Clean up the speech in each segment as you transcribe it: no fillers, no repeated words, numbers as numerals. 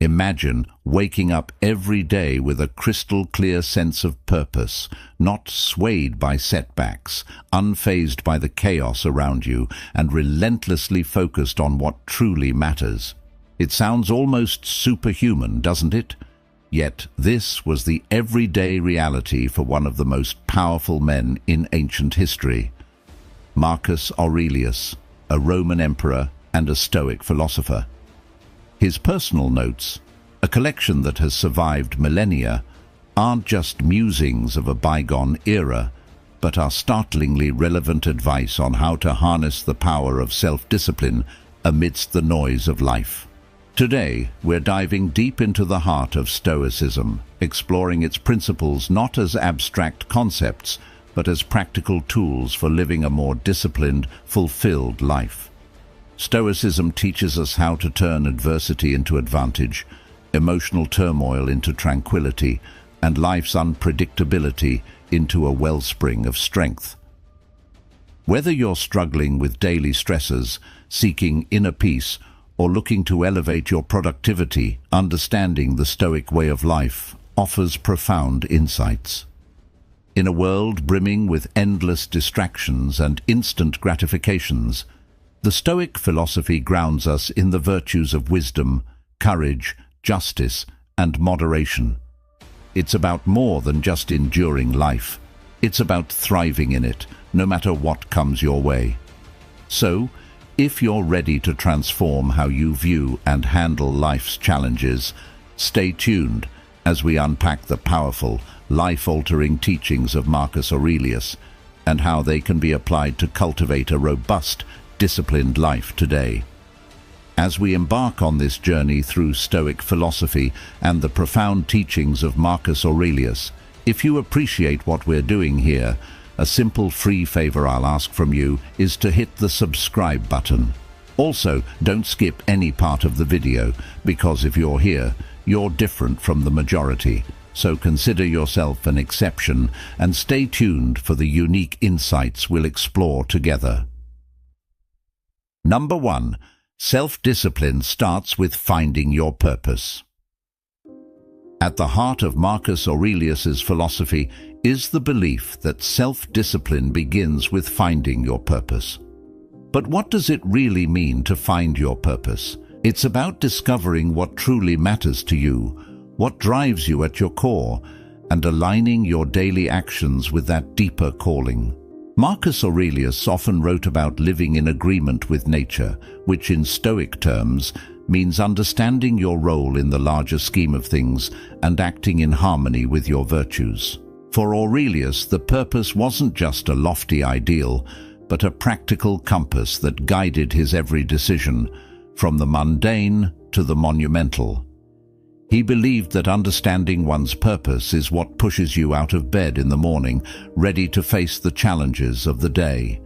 Imagine waking up every day with a crystal-clear sense of purpose, not swayed by setbacks, unfazed by the chaos around you, and relentlessly focused on what truly matters. It sounds almost superhuman, doesn't it? Yet this was the everyday reality for one of the most powerful men in ancient history, Marcus Aurelius, a Roman emperor and a Stoic philosopher. His personal notes, a collection that has survived millennia, aren't just musings of a bygone era, but are startlingly relevant advice on how to harness the power of self-discipline amidst the noise of life. Today, we're diving deep into the heart of Stoicism, exploring its principles not as abstract concepts, but as practical tools for living a more disciplined, fulfilled life. Stoicism teaches us how to turn adversity into advantage, emotional turmoil into tranquility, and life's unpredictability into a wellspring of strength. Whether you're struggling with daily stresses, seeking inner peace, or looking to elevate your productivity, understanding the Stoic way of life offers profound insights. In a world brimming with endless distractions and instant gratifications, the Stoic philosophy grounds us in the virtues of wisdom, courage, justice, and moderation. It's about more than just enduring life. It's about thriving in it, no matter what comes your way. So, if you're ready to transform how you view and handle life's challenges, stay tuned as we unpack the powerful, life-altering teachings of Marcus Aurelius and how they can be applied to cultivate a robust, disciplined life today. As we embark on this journey through Stoic philosophy and the profound teachings of Marcus Aurelius, if you appreciate what we're doing here, a simple free favor I'll ask from you is to hit the subscribe button. Also, don't skip any part of the video, because if you're here, you're different from the majority. So consider yourself an exception and stay tuned for the unique insights we'll explore together. Number 1. Self-discipline starts with finding your purpose. At the heart of Marcus Aurelius's philosophy is the belief that self-discipline begins with finding your purpose. But what does it really mean to find your purpose? It's about discovering what truly matters to you, what drives you at your core, and aligning your daily actions with that deeper calling. Marcus Aurelius often wrote about living in agreement with nature, which in Stoic terms means understanding your role in the larger scheme of things and acting in harmony with your virtues. For Aurelius, the purpose wasn't just a lofty ideal, but a practical compass that guided his every decision, from the mundane to the monumental. He believed that understanding one's purpose is what pushes you out of bed in the morning, ready to face the challenges of the day.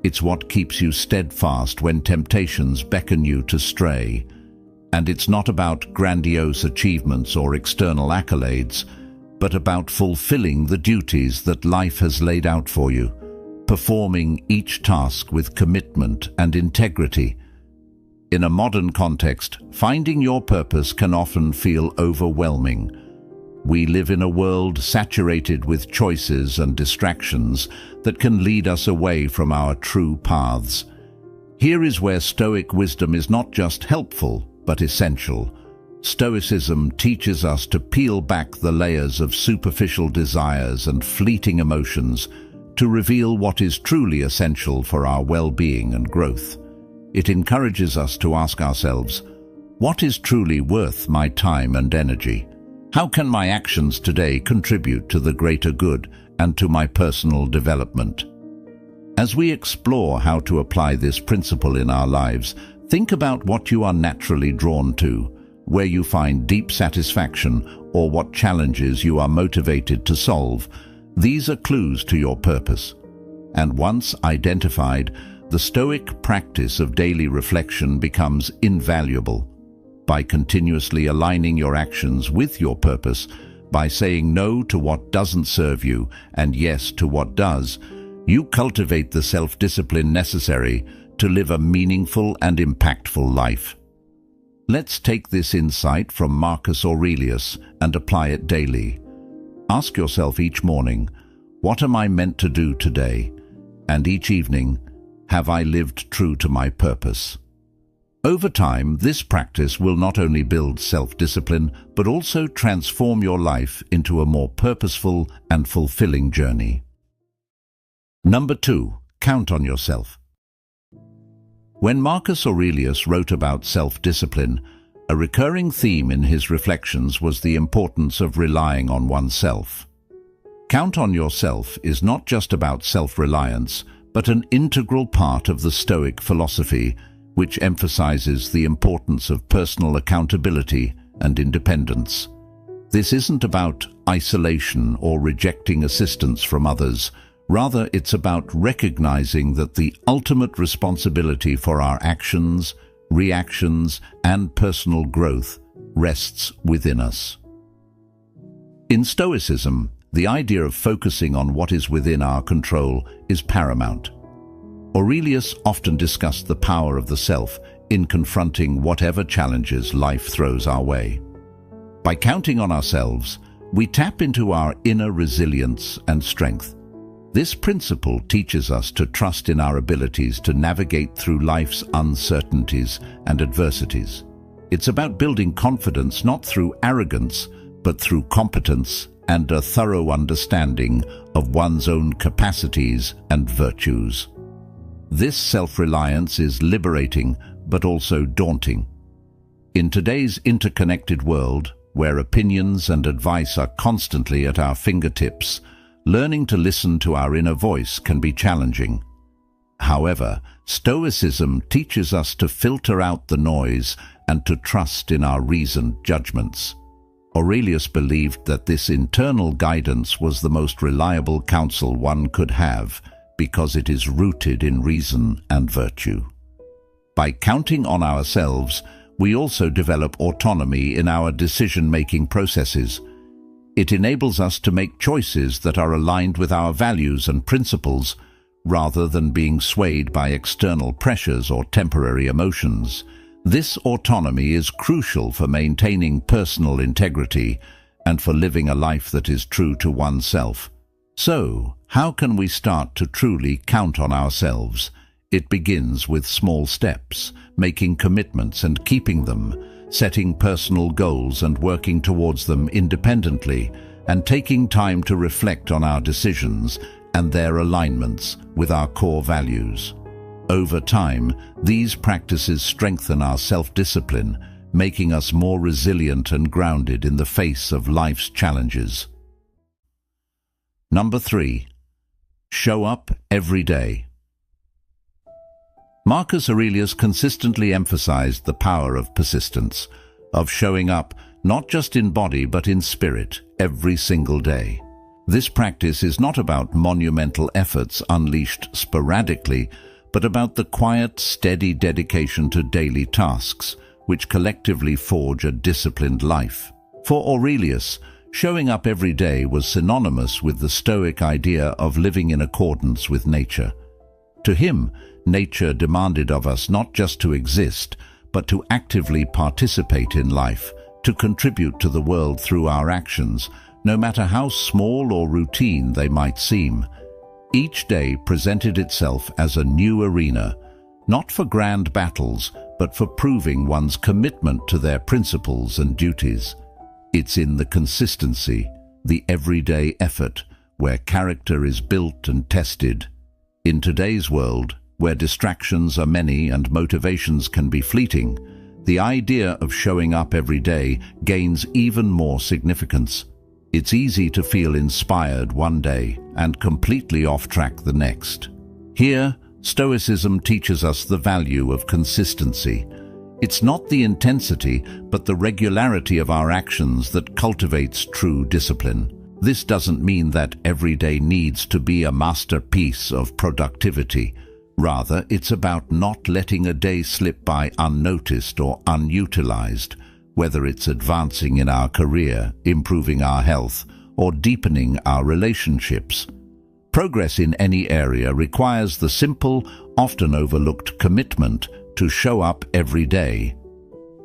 It's what keeps you steadfast when temptations beckon you to stray. And it's not about grandiose achievements or external accolades, but about fulfilling the duties that life has laid out for you, performing each task with commitment and integrity. In a modern context, finding your purpose can often feel overwhelming. We live in a world saturated with choices and distractions that can lead us away from our true paths. Here is where Stoic wisdom is not just helpful, but essential. Stoicism teaches us to peel back the layers of superficial desires and fleeting emotions to reveal what is truly essential for our well-being and growth. It encourages us to ask ourselves, what is truly worth my time and energy? How can my actions today contribute to the greater good and to my personal development? As we explore how to apply this principle in our lives, think about what you are naturally drawn to, where you find deep satisfaction, or what challenges you are motivated to solve. These are clues to your purpose. And once identified, the Stoic practice of daily reflection becomes invaluable. By continuously aligning your actions with your purpose, by saying no to what doesn't serve you and yes to what does, you cultivate the self-discipline necessary to live a meaningful and impactful life. Let's take this insight from Marcus Aurelius and apply it daily. Ask yourself each morning, what am I meant to do today? And each evening, have I lived true to my purpose? Over time, this practice will not only build self-discipline, but also transform your life into a more purposeful and fulfilling journey. Number 2, count on yourself. When Marcus Aurelius wrote about self-discipline, a recurring theme in his reflections was the importance of relying on oneself. Count on yourself is not just about self-reliance, but an integral part of the Stoic philosophy, which emphasizes the importance of personal accountability and independence. This isn't about isolation or rejecting assistance from others. Rather, it's about recognizing that the ultimate responsibility for our actions, reactions, and personal growth rests within us. In Stoicism, the idea of focusing on what is within our control is paramount. Aurelius often discussed the power of the self in confronting whatever challenges life throws our way. By counting on ourselves, we tap into our inner resilience and strength. This principle teaches us to trust in our abilities to navigate through life's uncertainties and adversities. It's about building confidence not through arrogance, but through competence and a thorough understanding of one's own capacities and virtues. This self-reliance is liberating, but also daunting. In today's interconnected world, where opinions and advice are constantly at our fingertips, learning to listen to our inner voice can be challenging. However, Stoicism teaches us to filter out the noise and to trust in our reasoned judgments. Aurelius believed that this internal guidance was the most reliable counsel one could have, because it is rooted in reason and virtue. By counting on ourselves, we also develop autonomy in our decision-making processes. It enables us to make choices that are aligned with our values and principles, rather than being swayed by external pressures or temporary emotions. This autonomy is crucial for maintaining personal integrity and for living a life that is true to oneself. So, how can we start to truly count on ourselves? It begins with small steps, making commitments and keeping them, setting personal goals and working towards them independently, and taking time to reflect on our decisions and their alignments with our core values. Over time, these practices strengthen our self-discipline, making us more resilient and grounded in the face of life's challenges. Number 3. Show up every day. Marcus Aurelius consistently emphasized the power of persistence, of showing up not just in body but in spirit every single day. This practice is not about monumental efforts unleashed sporadically, but about the quiet, steady dedication to daily tasks, which collectively forge a disciplined life. For Aurelius, showing up every day was synonymous with the Stoic idea of living in accordance with nature. To him, nature demanded of us not just to exist, but to actively participate in life, to contribute to the world through our actions, no matter how small or routine they might seem. Each day presented itself as a new arena, not for grand battles, but for proving one's commitment to their principles and duties. It's in the consistency, the everyday effort, where character is built and tested. In today's world, where distractions are many and motivations can be fleeting, the idea of showing up every day gains even more significance. It's easy to feel inspired one day and completely off track the next. Here, Stoicism teaches us the value of consistency. It's not the intensity, but the regularity of our actions that cultivates true discipline. This doesn't mean that every day needs to be a masterpiece of productivity. Rather, it's about not letting a day slip by unnoticed or unutilized, whether it's advancing in our career, improving our health, or deepening our relationships. Progress in any area requires the simple, often overlooked commitment to show up every day.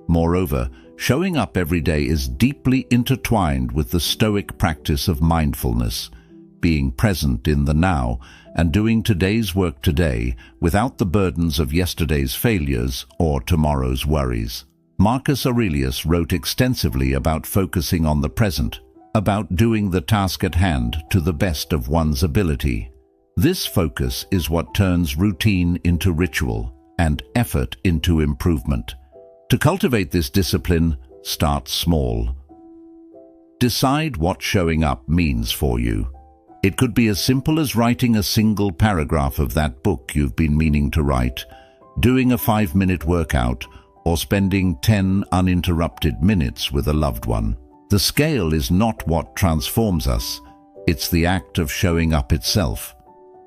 Moreover, showing up every day is deeply intertwined with the Stoic practice of mindfulness, being present in the now and doing today's work today without the burdens of yesterday's failures or tomorrow's worries. Marcus Aurelius wrote extensively about focusing on the present, about doing the task at hand to the best of one's ability. This focus is what turns routine into ritual and effort into improvement. To cultivate this discipline, start small. Decide what showing up means for you. It could be as simple as writing a single paragraph of that book you've been meaning to write, doing a 5-minute workout, or spending 10 uninterrupted minutes with a loved one. The scale is not what transforms us, it's the act of showing up itself.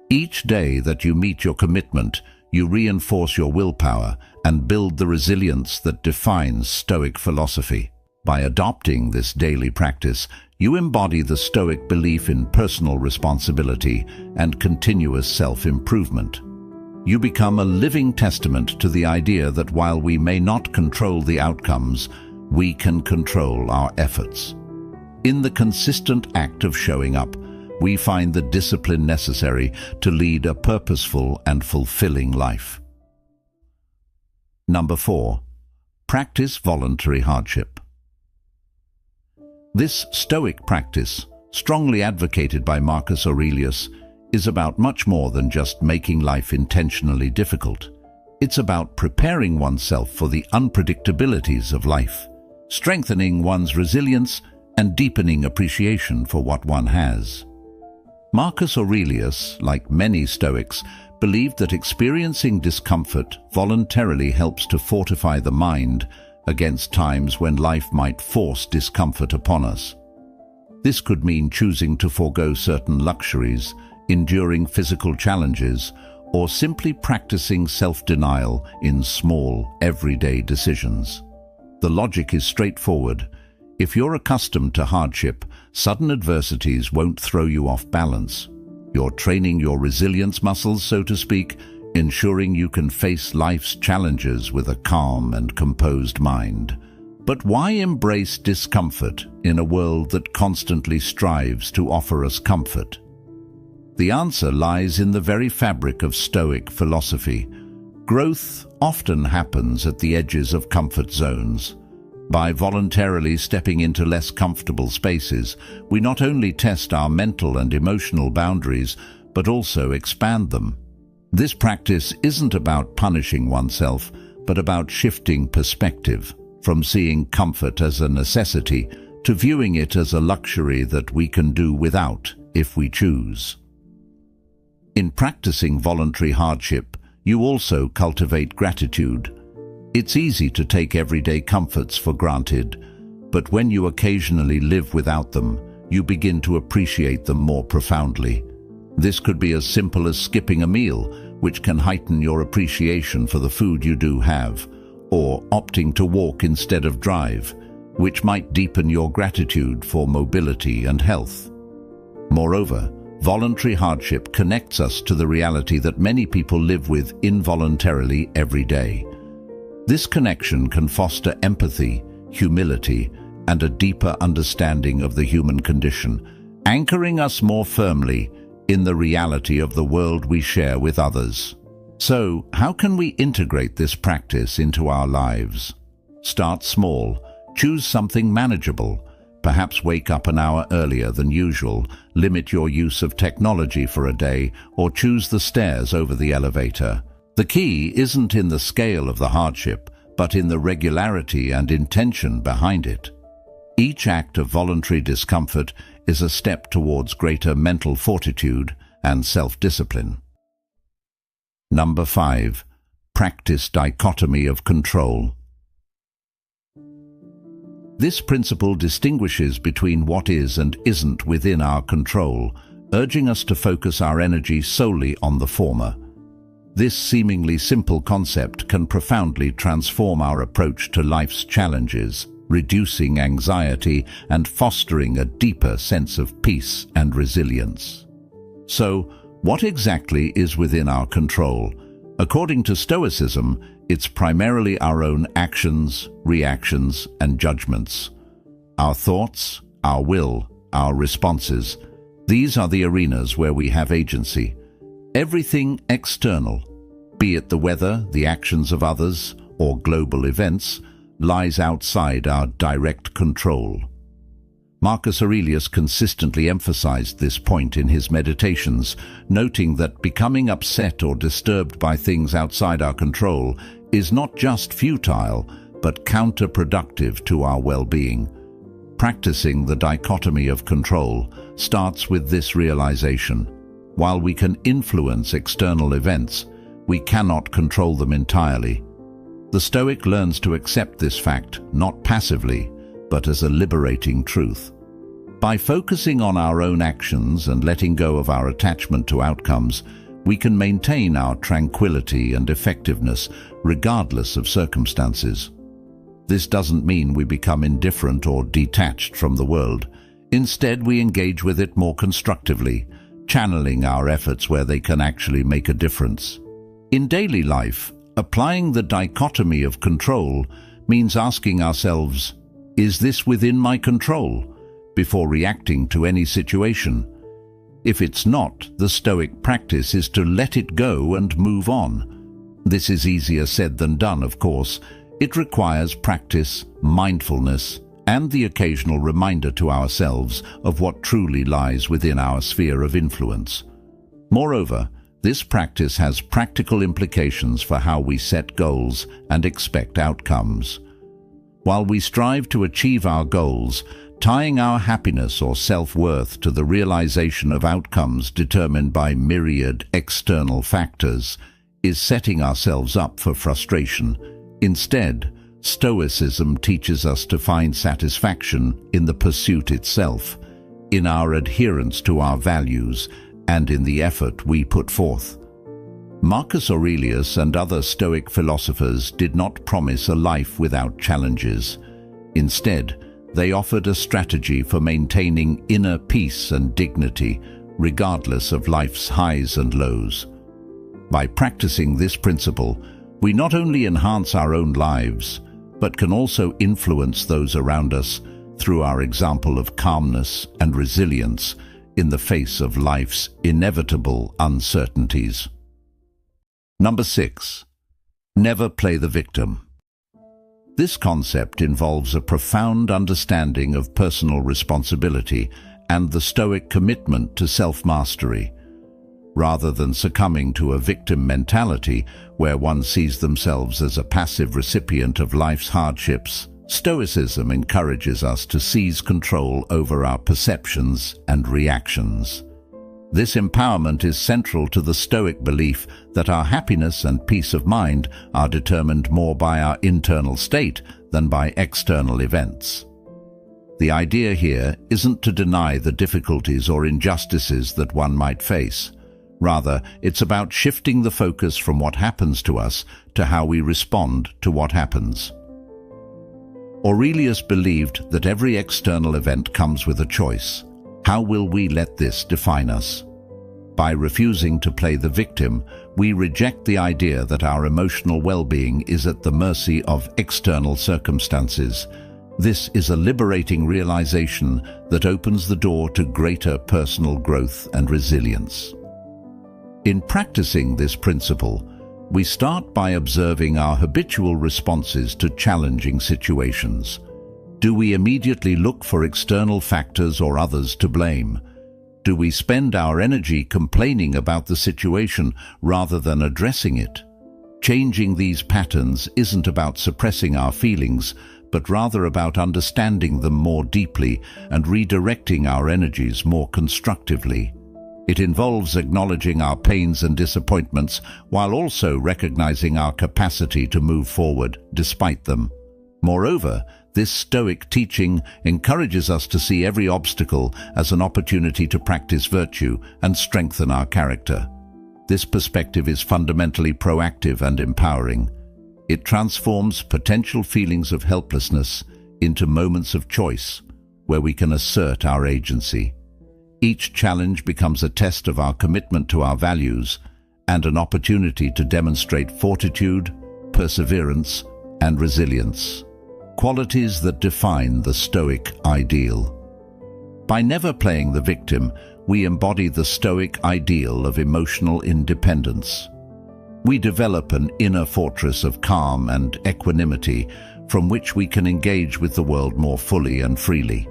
Each day that you meet your commitment, you reinforce your willpower and build the resilience that defines Stoic philosophy. By adopting this daily practice, you embody the Stoic belief in personal responsibility and continuous self-improvement. You become a living testament to the idea that while we may not control the outcomes, we can control our efforts. In the consistent act of showing up, we find the discipline necessary to lead a purposeful and fulfilling life. Number 4. Practice voluntary hardship. This Stoic practice, strongly advocated by Marcus Aurelius, is about much more than just making life intentionally difficult. It's about preparing oneself for the unpredictabilities of life, strengthening one's resilience, and deepening appreciation for what one has. Marcus Aurelius, like many Stoics, believed that experiencing discomfort voluntarily helps to fortify the mind against times when life might force discomfort upon us. This could mean choosing to forego certain luxuries, enduring physical challenges, or simply practicing self-denial in small, everyday decisions. The logic is straightforward. If you're accustomed to hardship, sudden adversities won't throw you off balance. You're training your resilience muscles, so to speak, ensuring you can face life's challenges with a calm and composed mind. But why embrace discomfort in a world that constantly strives to offer us comfort? The answer lies in the very fabric of Stoic philosophy. Growth often happens at the edges of comfort zones. By voluntarily stepping into less comfortable spaces, we not only test our mental and emotional boundaries, but also expand them. This practice isn't about punishing oneself, but about shifting perspective, from seeing comfort as a necessity to viewing it as a luxury that we can do without if we choose. In practicing voluntary hardship, you also cultivate gratitude. It's easy to take everyday comforts for granted, but when you occasionally live without them, you begin to appreciate them more profoundly. This could be as simple as skipping a meal, which can heighten your appreciation for the food you do have, or opting to walk instead of drive, which might deepen your gratitude for mobility and health. Moreover, voluntary hardship connects us to the reality that many people live with involuntarily every day. This connection can foster empathy, humility, and a deeper understanding of the human condition, anchoring us more firmly in the reality of the world we share with others. So, how can we integrate this practice into our lives? Start small. Choose something manageable. Perhaps wake up an hour earlier than usual, limit your use of technology for a day, or choose the stairs over the elevator. The key isn't in the scale of the hardship, but in the regularity and intention behind it. Each act of voluntary discomfort is a step towards greater mental fortitude and self-discipline. Number 5. Practice dichotomy of control. This principle distinguishes between what is and isn't within our control, urging us to focus our energy solely on the former. This seemingly simple concept can profoundly transform our approach to life's challenges, reducing anxiety and fostering a deeper sense of peace and resilience. So, what exactly is within our control? According to Stoicism, it's primarily our own actions, reactions, and judgments. Our thoughts, our will, our responses, these are the arenas where we have agency. Everything external, be it the weather, the actions of others, or global events, lies outside our direct control. Marcus Aurelius consistently emphasized this point in his meditations, noting that becoming upset or disturbed by things outside our control is not just futile, but counterproductive to our well-being. Practicing the dichotomy of control starts with this realization. While we can influence external events, we cannot control them entirely. The Stoic learns to accept this fact, not passively, but as a liberating truth. By focusing on our own actions and letting go of our attachment to outcomes, we can maintain our tranquility and effectiveness regardless of circumstances. This doesn't mean we become indifferent or detached from the world. Instead, we engage with it more constructively, channeling our efforts where they can actually make a difference. In daily life, applying the dichotomy of control means asking ourselves, is this within my control? Before reacting to any situation. If it's not, the Stoic practice is to let it go and move on. This is easier said than done, of course. It requires practice, mindfulness, and the occasional reminder to ourselves of what truly lies within our sphere of influence. Moreover, this practice has practical implications for how we set goals and expect outcomes. While we strive to achieve our goals, tying our happiness or self-worth to the realization of outcomes determined by myriad external factors is setting ourselves up for frustration. Instead, Stoicism teaches us to find satisfaction in the pursuit itself, in our adherence to our values, and in the effort we put forth. Marcus Aurelius and other Stoic philosophers did not promise a life without challenges. Instead, they offered a strategy for maintaining inner peace and dignity, regardless of life's highs and lows. By practicing this principle, we not only enhance our own lives, but can also influence those around us through our example of calmness and resilience in the face of life's inevitable uncertainties. Number 6. Never play the victim. This concept involves a profound understanding of personal responsibility and the Stoic commitment to self-mastery. Rather than succumbing to a victim mentality where one sees themselves as a passive recipient of life's hardships, Stoicism encourages us to seize control over our perceptions and reactions. This empowerment is central to the Stoic belief that our happiness and peace of mind are determined more by our internal state than by external events. The idea here isn't to deny the difficulties or injustices that one might face. Rather, it's about shifting the focus from what happens to us to how we respond to what happens. Aurelius believed that every external event comes with a choice. How will we let this define us? By refusing to play the victim, we reject the idea that our emotional well-being is at the mercy of external circumstances. This is a liberating realization that opens the door to greater personal growth and resilience. In practicing this principle, we start by observing our habitual responses to challenging situations. Do we immediately look for external factors or others to blame? Do we spend our energy complaining about the situation rather than addressing it? Changing these patterns isn't about suppressing our feelings, but rather about understanding them more deeply and redirecting our energies more constructively. It involves acknowledging our pains and disappointments while also recognizing our capacity to move forward despite them. Moreover, this Stoic teaching encourages us to see every obstacle as an opportunity to practice virtue and strengthen our character. This perspective is fundamentally proactive and empowering. It transforms potential feelings of helplessness into moments of choice, where we can assert our agency. Each challenge becomes a test of our commitment to our values and an opportunity to demonstrate fortitude, perseverance, and resilience, qualities that define the Stoic ideal. By never playing the victim, we embody the Stoic ideal of emotional independence. We develop an inner fortress of calm and equanimity from which we can engage with the world more fully and freely.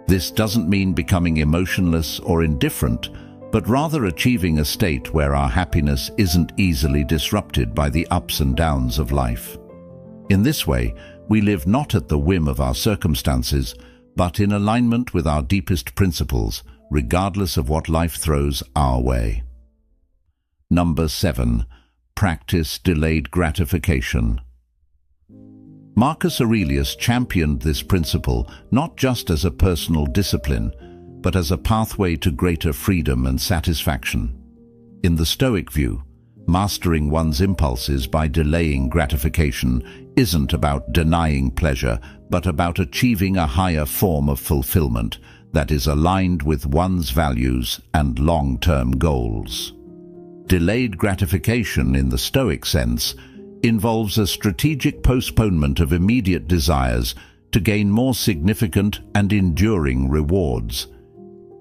This doesn't mean becoming emotionless or indifferent, but rather achieving a state where our happiness isn't easily disrupted by the ups and downs of life. In this way, we live not at the whim of our circumstances, but in alignment with our deepest principles, regardless of what life throws our way. Number 7. Practice delayed gratification. Marcus Aurelius championed this principle not just as a personal discipline, but as a pathway to greater freedom and satisfaction. In the Stoic view, mastering one's impulses by delaying gratification isn't about denying pleasure, but about achieving a higher form of fulfillment that is aligned with one's values and long-term goals. Delayed gratification, in the Stoic sense, involves a strategic postponement of immediate desires to gain more significant and enduring rewards.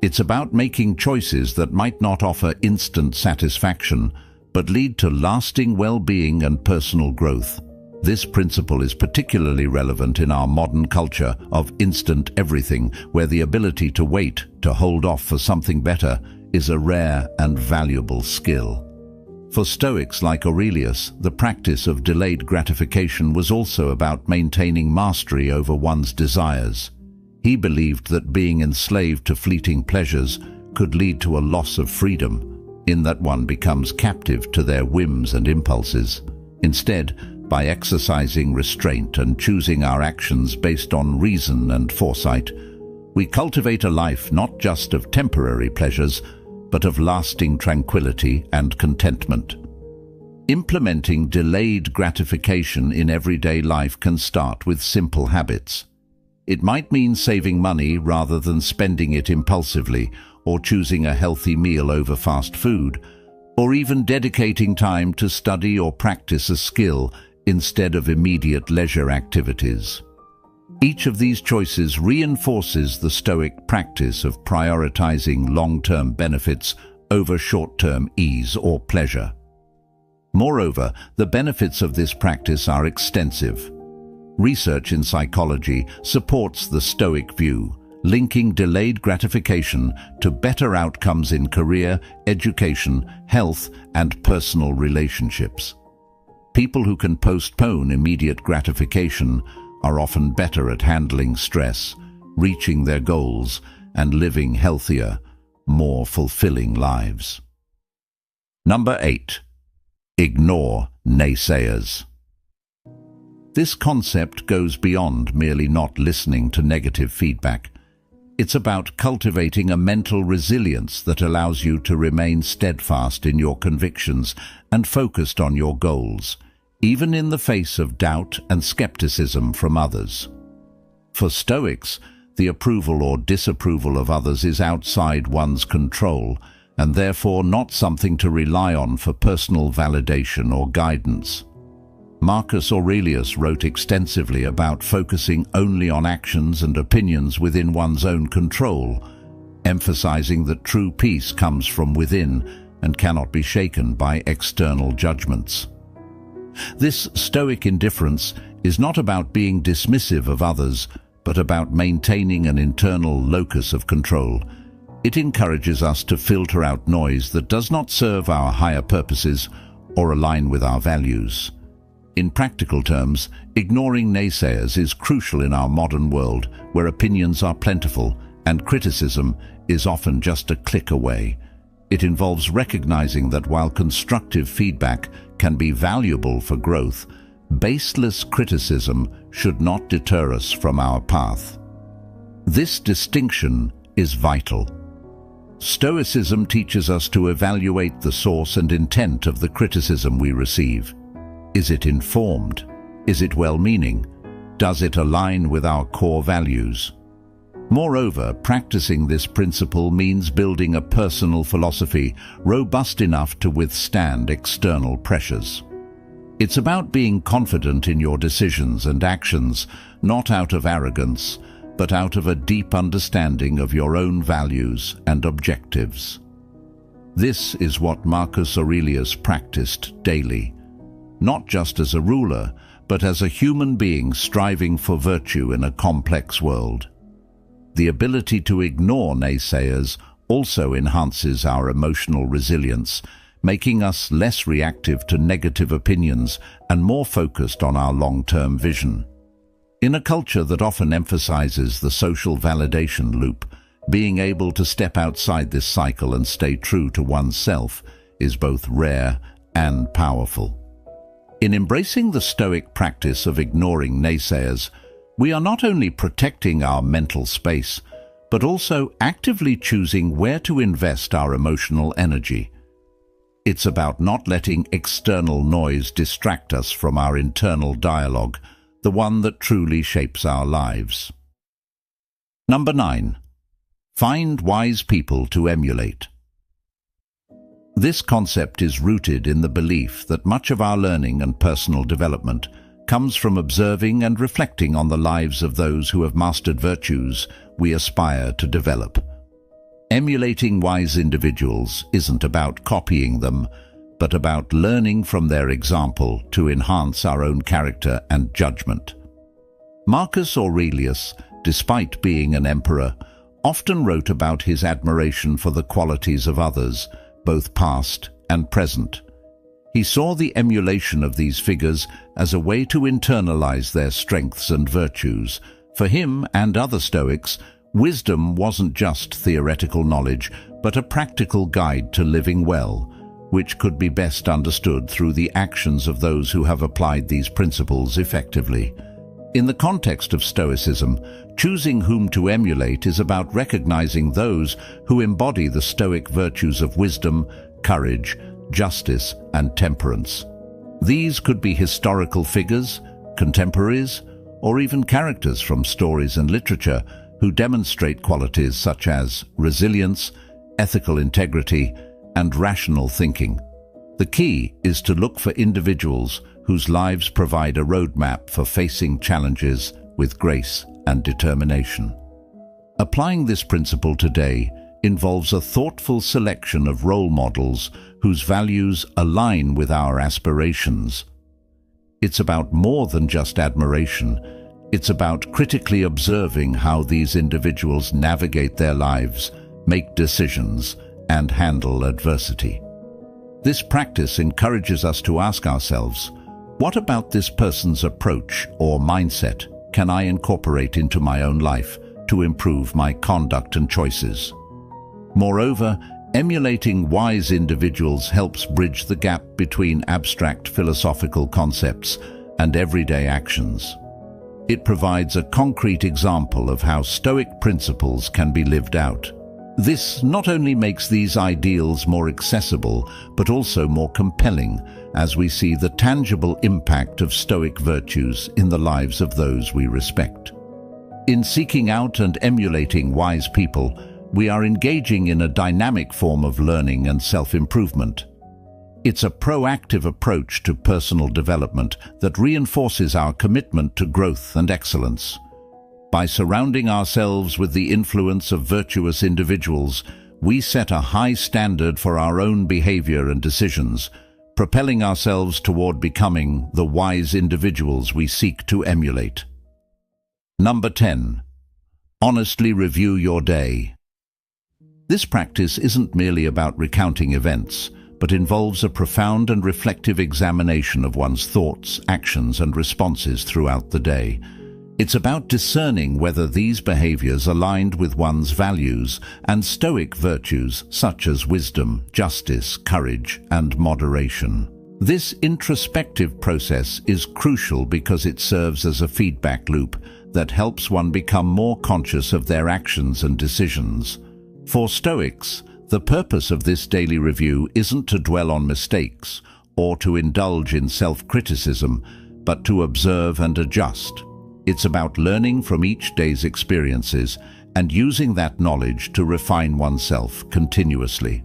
It's about making choices that might not offer instant satisfaction, but lead to lasting well-being and personal growth. This principle is particularly relevant in our modern culture of instant everything, where the ability to wait, to hold off for something better, is a rare and valuable skill. For Stoics like Aurelius, the practice of delayed gratification was also about maintaining mastery over one's desires. He believed that being enslaved to fleeting pleasures could lead to a loss of freedom, in that one becomes captive to their whims and impulses. Instead, by exercising restraint and choosing our actions based on reason and foresight, we cultivate a life not just of temporary pleasures, but of lasting tranquility and contentment. Implementing delayed gratification in everyday life can start with simple habits. It might mean saving money rather than spending it impulsively, or choosing a healthy meal over fast food, or even dedicating time to study or practice a skill instead of immediate leisure activities. Each of these choices reinforces the Stoic practice of prioritizing long-term benefits over short-term ease or pleasure. Moreover, the benefits of this practice are extensive. Research in psychology supports the Stoic view, linking delayed gratification to better outcomes in career, education, health, and personal relationships. People who can postpone immediate gratification are often better at handling stress, reaching their goals, and living healthier, more fulfilling lives. Number 8. Ignore naysayers. This concept goes beyond merely not listening to negative feedback. It's about cultivating a mental resilience that allows you to remain steadfast in your convictions and focused on your goals, even in the face of doubt and skepticism from others. For Stoics, the approval or disapproval of others is outside one's control, and therefore not something to rely on for personal validation or guidance. Marcus Aurelius wrote extensively about focusing only on actions and opinions within one's own control, emphasizing that true peace comes from within and cannot be shaken by external judgments. This Stoic indifference is not about being dismissive of others, but about maintaining an internal locus of control. It encourages us to filter out noise that does not serve our higher purposes or align with our values. In practical terms, ignoring naysayers is crucial in our modern world, where opinions are plentiful and criticism is often just a click away. It involves recognizing that while constructive feedback can be valuable for growth, baseless criticism should not deter us from our path. This distinction is vital. Stoicism teaches us to evaluate the source and intent of the criticism we receive. Is it informed? Is it well-meaning? Does it align with our core values? Moreover, practicing this principle means building a personal philosophy robust enough to withstand external pressures. It's about being confident in your decisions and actions, not out of arrogance, but out of a deep understanding of your own values and objectives. This is what Marcus Aurelius practiced daily, not just as a ruler, but as a human being striving for virtue in a complex world. The ability to ignore naysayers also enhances our emotional resilience, making us less reactive to negative opinions and more focused on our long-term vision. In a culture that often emphasizes the social validation loop, being able to step outside this cycle and stay true to oneself is both rare and powerful. In embracing the Stoic practice of ignoring naysayers, we are not only protecting our mental space, but also actively choosing where to invest our emotional energy. It's about not letting external noise distract us from our internal dialogue, the one that truly shapes our lives. Number 9. Find wise people to emulate. This concept is rooted in the belief that much of our learning and personal development comes from observing and reflecting on the lives of those who have mastered virtues we aspire to develop. Emulating wise individuals isn't about copying them, but about learning from their example to enhance our own character and judgment. Marcus Aurelius, despite being an emperor, often wrote about his admiration for the qualities of others, both past and present. He saw the emulation of these figures as a way to internalize their strengths and virtues. For him and other Stoics, wisdom wasn't just theoretical knowledge, but a practical guide to living well, which could be best understood through the actions of those who have applied these principles effectively. In the context of Stoicism, choosing whom to emulate is about recognizing those who embody the Stoic virtues of wisdom, courage, justice, and temperance. These could be historical figures, contemporaries, or even characters from stories and literature who demonstrate qualities such as resilience, ethical integrity, and rational thinking. The key is to look for individuals whose lives provide a roadmap for facing challenges with grace and determination. Applying this principle today involves a thoughtful selection of role models whose values align with our aspirations. It's about more than just admiration. It's about critically observing how these individuals navigate their lives, make decisions, and handle adversity. This practice encourages us to ask ourselves, what about this person's approach or mindset can I incorporate into my own life to improve my conduct and choices? Moreover, emulating wise individuals helps bridge the gap between abstract philosophical concepts and everyday actions. It provides a concrete example of how Stoic principles can be lived out. This not only makes these ideals more accessible, but also more compelling as we see the tangible impact of Stoic virtues in the lives of those we respect. In seeking out and emulating wise people, we are engaging in a dynamic form of learning and self-improvement. It's a proactive approach to personal development that reinforces our commitment to growth and excellence. By surrounding ourselves with the influence of virtuous individuals, we set a high standard for our own behavior and decisions, propelling ourselves toward becoming the wise individuals we seek to emulate. Number 10. Honestly review your day. This practice isn't merely about recounting events, but involves a profound and reflective examination of one's thoughts, actions, and responses throughout the day. It's about discerning whether these behaviors aligned with one's values and Stoic virtues such as wisdom, justice, courage, and moderation. This introspective process is crucial because it serves as a feedback loop that helps one become more conscious of their actions and decisions. For Stoics, the purpose of this daily review isn't to dwell on mistakes or to indulge in self-criticism, but to observe and adjust. It's about learning from each day's experiences and using that knowledge to refine oneself continuously.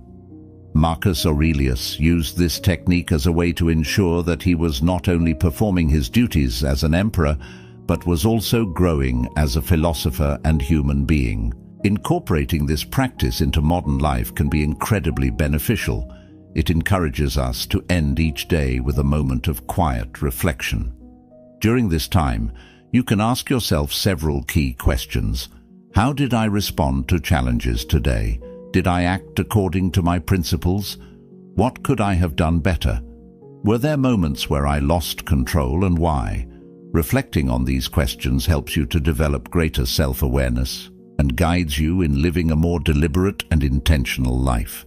Marcus Aurelius used this technique as a way to ensure that he was not only performing his duties as an emperor, but was also growing as a philosopher and human being. Incorporating this practice into modern life can be incredibly beneficial. It encourages us to end each day with a moment of quiet reflection. During this time, you can ask yourself several key questions. How did I respond to challenges today? Did I act according to my principles? What could I have done better? Were there moments where I lost control, and why? Reflecting on these questions helps you to develop greater self-awareness and guides you in living a more deliberate and intentional life.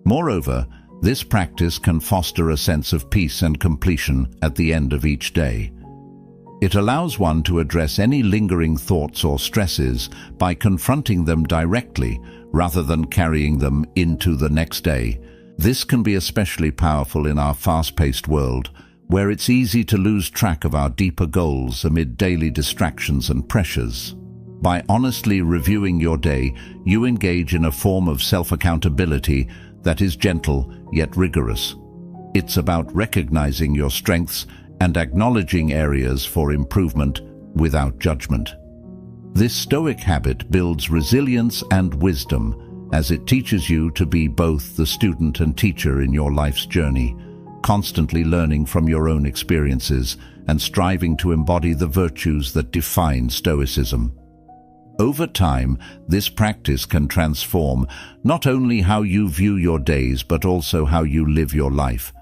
Moreover, this practice can foster a sense of peace and completion at the end of each day. It allows one to address any lingering thoughts or stresses by confronting them directly rather than carrying them into the next day. This can be especially powerful in our fast-paced world, where it's easy to lose track of our deeper goals amid daily distractions and pressures. By honestly reviewing your day, you engage in a form of self-accountability that is gentle yet rigorous. It's about recognizing your strengths and acknowledging areas for improvement without judgment. This Stoic habit builds resilience and wisdom as it teaches you to be both the student and teacher in your life's journey, constantly learning from your own experiences and striving to embody the virtues that define Stoicism. Over time, this practice can transform not only how you view your days but also how you live your life,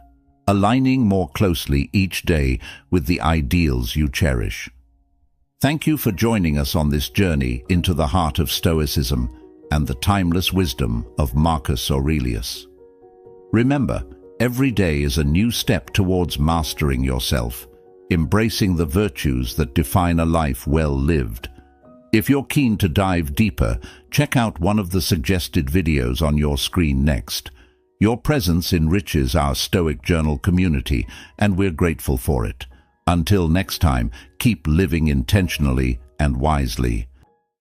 aligning more closely each day with the ideals you cherish. Thank you for joining us on this journey into the heart of Stoicism and the timeless wisdom of Marcus Aurelius. Remember, every day is a new step towards mastering yourself, embracing the virtues that define a life well lived. If you're keen to dive deeper, check out one of the suggested videos on your screen next. Your presence enriches our Stoic Journal community, and we're grateful for it. Until next time, keep living intentionally and wisely.